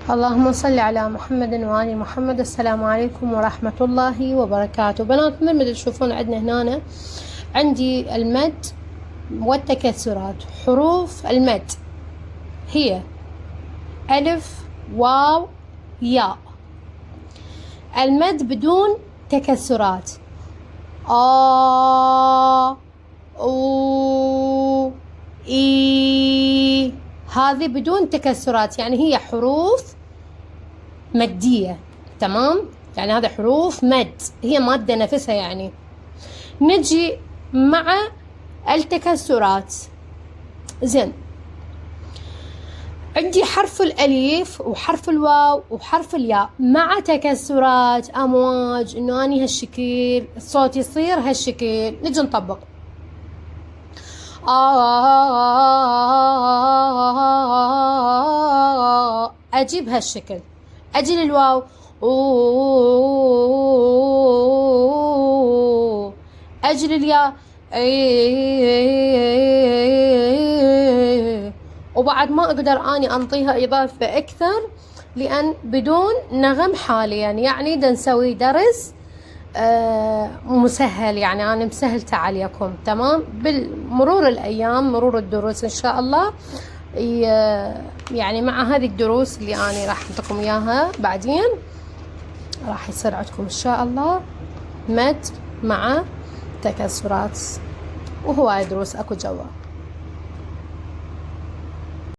اللهم صل على محمد وآل محمد. السلام عليكم ورحمة الله وبركاته. بنات مثل تشوفون عندنا هنا عندي المد والتكسرات. حروف المد هي ألف واو ياء. المد بدون تكسرات أو إي، هذه بدون تكسرات، يعني هي حروف مادية. تمام، يعني هذا حروف مد، هي مادة نفسها. يعني نجي مع التكسرات. زين، عندي حرف الألف وحرف الواو وحرف الياء مع تكسرات أمواج، إنه أني هالشكل الصوت يصير هالشكل. نجي نطبق أجيب هالشكل. أجي للواو أجي للياء وبعد ما أقدر أني أنطيها إضافة أكثر لأن بدون نغم حاليا. يعني دا نسوي درس مسهل، يعني أنا مسهلته عليكم. تمام، بالمرور الأيام مرور الدروس إن شاء الله، يعني مع هذه الدروس اللي أنا راح أعطيكم إياها بعدين راح يصير عندكم إن شاء الله مد مع تكسرات، وهواي دروس أكو جوا.